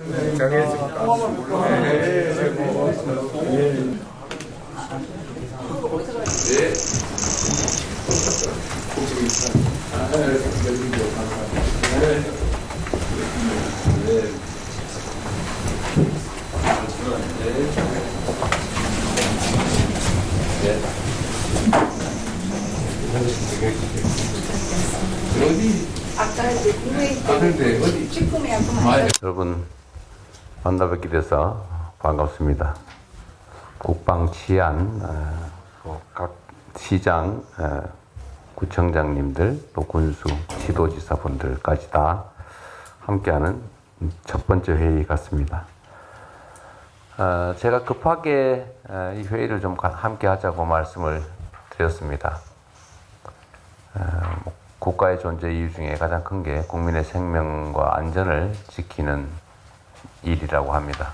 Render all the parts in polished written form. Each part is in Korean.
장애했습니까? 아까 이제 구매했는데 어디 식품에 약간 여러분 만나 뵙게 돼서 반갑습니다. 국방 치안 각 시장 구청장님들 또 군수 지도지사분들까지 다 함께하는 첫 번째 회의 같습니다. 제가 급하게 이 회의를 좀 함께 하자고 말씀을 드렸습니다. 국가의 존재 이유 중에 가장 큰 게 국민의 생명과 안전을 지키는 일이라고 합니다.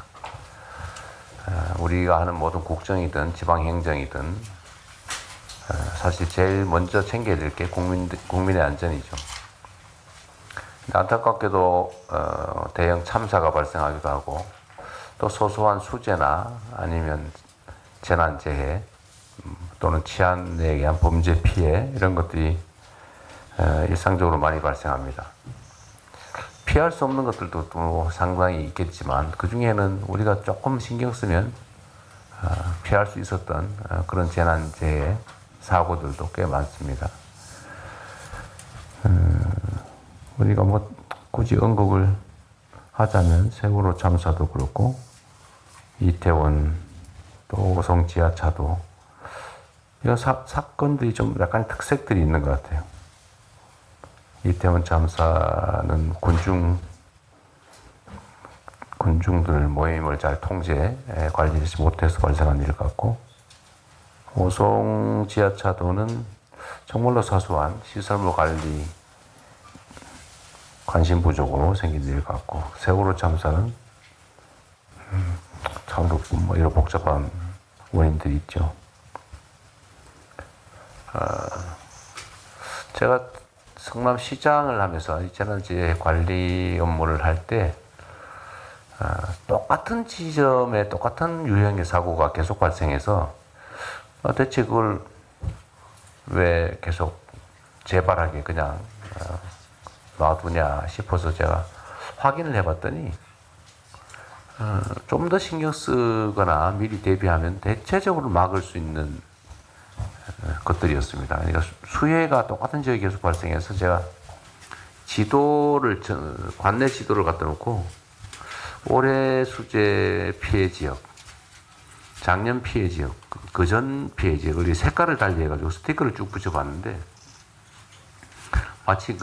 우리가 하는 모든 국정이든 지방행정이든 사실 제일 먼저 챙겨야 될 게 국민의 안전이죠. 안타깝게도 대형 참사가 발생하기도 하고 또 소소한 수재나 아니면 재난재해 또는 치안에 의한 범죄 피해 이런 것들이 일상적으로 많이 발생합니다. 피할 수 없는 것들도 또 상당히 있겠지만 그 중에는 우리가 조금 신경 쓰면 피할 수 있었던 그런 재난재해 사고들도 꽤 많습니다. 우리가 뭐 굳이 언급을 하자면 세월호 참사도 그렇고 이태원 또 오송 지하차도 이런 사건들이 좀 약간 특색들이 있는 것 같아요. 이태원 참사는 군중들 모임을 잘 관리하지 못해서 발생한 일 같고, 오송 지하차도는 정말로 사소한 시설물 관리 관심 부족으로 생긴 일 같고, 세월호 참사는 참 뭐 이런 복잡한 원인들이 있죠. 제가 성남시장을 하면서 재난재해 관리 업무를 할 때 똑같은 지점에 똑같은 유형의 사고가 계속 발생해서 대체 그걸 왜 계속 재발하게 그냥 놔두냐 싶어서 제가 확인을 해봤더니 좀 더 신경 쓰거나 미리 대비하면 대체적으로 막을 수 있는 것들이었습니다. 그러니까 수해가 똑같은 지역에 계속 발생해서 제가 관내 지도를 갖다 놓고 올해 수재 피해 지역, 작년 피해 지역, 그전 피해 지역을 색깔을 달리해가지고 스티커를 쭉 붙여봤는데 마치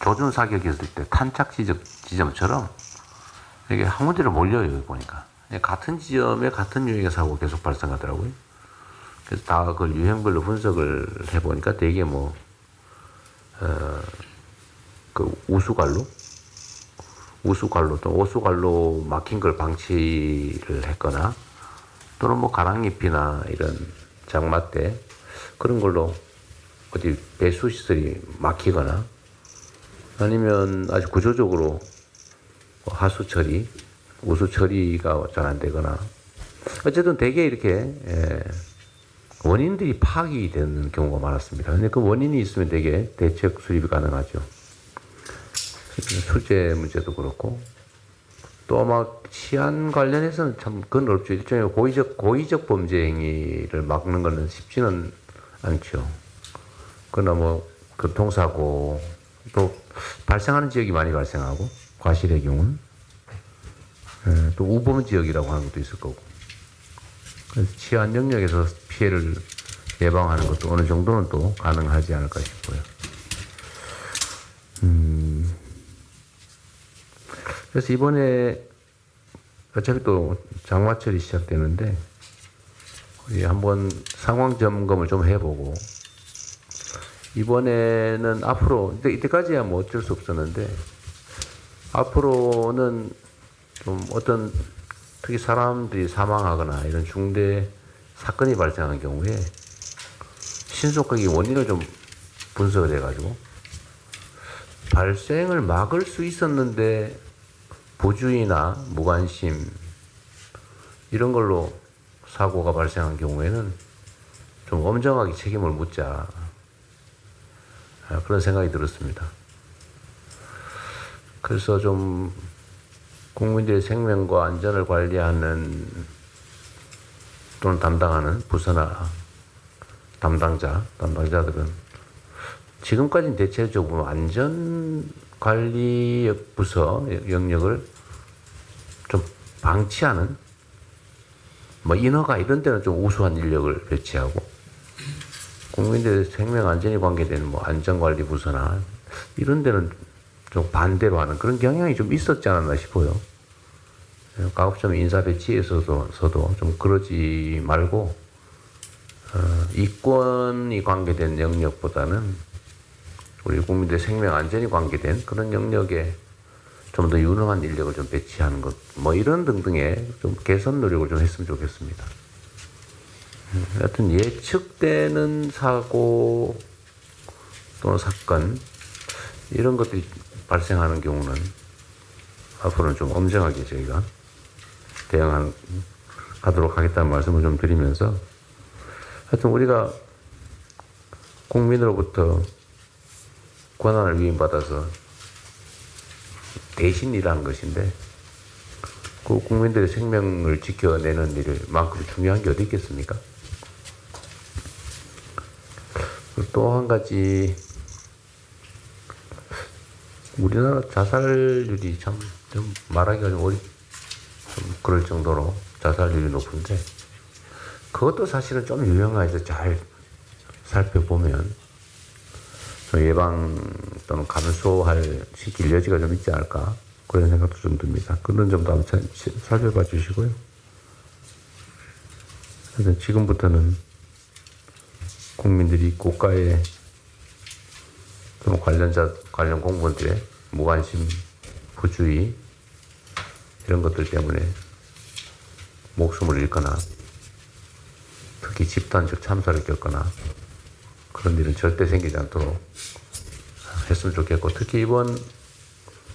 교준 사격했을 때 탄착 지점처럼 이게 한 군데로 몰려요, 보니까. 같은 지점에 같은 유형의 사고가 계속 발생하더라고요. 그래서 다 그걸 유형별로 분석을 해보니까 되게 우수관로 또 오수관로 막힌 걸 방치를 했거나 또는 가랑잎이나 이런 장마대 그런 걸로 어디 배수시설이 막히거나 아니면 아주 구조적으로 하수 처리, 우수 처리가 잘 안 되거나 어쨌든 되게 이렇게 원인들이 파악이 되는 경우가 많았습니다. 근데 그 원인이 있으면 되게 대책 수립이 가능하죠. 수재 문제도 그렇고 또 치안 관련해서는 참 그건 어렵죠. 일종의 고의적 범죄 행위를 막는 거는 쉽지는 않죠. 그러나 교통사고 또 발생하는 지역이 많이 발생하고 과실의 경우는 또 우범 지역이라고 하는 것도 있을 거고 그래서 치안 영역에서 피해를 예방하는 것도 어느 정도는 또 가능하지 않을까 싶고요. 그래서 이번에 어차피 또 장마철이 시작되는데 우리 한번 상황 점검을 좀 해보고 이번에는 앞으로 이때까지야 어쩔 수 없었는데 앞으로는 좀 어떤 특히 사람들이 사망하거나 이런 중대 사건이 발생한 경우에 신속하게 원인을 좀 분석을 해가지고 발생을 막을 수 있었는데 부주의나 무관심 이런 걸로 사고가 발생한 경우에는 좀 엄정하게 책임을 묻자, 그런 생각이 들었습니다. 그래서 좀 국민들의 생명과 안전을 관리하는 또는 담당하는 부서나 담당자들은 지금까지는 대체적으로 안전관리 부서 영역을 좀 방치하는, 뭐 인허가 이런 데는 좀 우수한 인력을 배치하고, 국민들의 생명 안전이 관계되는 뭐 안전관리 부서나 이런 데는 좀 반대로 하는 그런 경향이 좀 있었지 않았나 싶어요. 가급적 인사 배치에서도 좀 그러지 말고, 이권이 관계된 영역보다는 우리 국민들의 생명 안전이 관계된 그런 영역에 좀 더 유능한 인력을 좀 배치하는 것, 뭐 이런 등등의 좀 개선 노력을 좀 했으면 좋겠습니다. 하여튼 예측되는 사고 또는 사건 이런 것들이 발생하는 경우는 앞으로는 좀 엄정하게 저희가 대응하도록 하겠다는 말씀을 좀 드리면서, 하여튼 우리가 국민으로부터 권한을 위임받아서 대신 일하는 것인데, 그 국민들의 생명을 지켜내는 일만큼 중요한 게 어디 있겠습니까? 또 한 가지, 우리나라 자살률이 참 좀 말하기가 좀 그럴 정도로 자살률이 높은데, 그것도 사실은 좀 유형화해서 잘 살펴보면 좀 예방 또는 감소시킬 여지가 좀 있지 않을까, 그런 생각도 좀 듭니다. 그런 점도 한번 살펴봐 주시고요. 하여튼 지금부터는 국민들이 국가의 관련 공무원들의 무관심, 부주의 이런 것들 때문에 목숨을 잃거나 특히 집단적 참사를 겪거나 그런 일은 절대 생기지 않도록 했으면 좋겠고, 특히 이번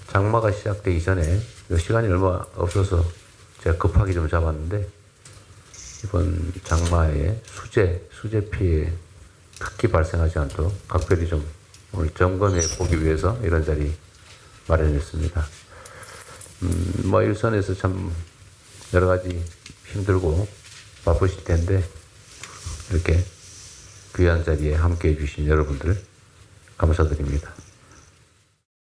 장마가 시작되기 전에 시간이 얼마 없어서 제가 급하게 좀 잡았는데, 이번 장마에 수재 피해 특히 발생하지 않도록 각별히 좀 오늘 점검해 보기 위해서 이런 자리 마련했습니다. 뭐 일선에서 참 여러 가지 힘들고 바쁘실 텐데 이렇게 귀한 자리에 함께 해주신 여러분들 감사드립니다.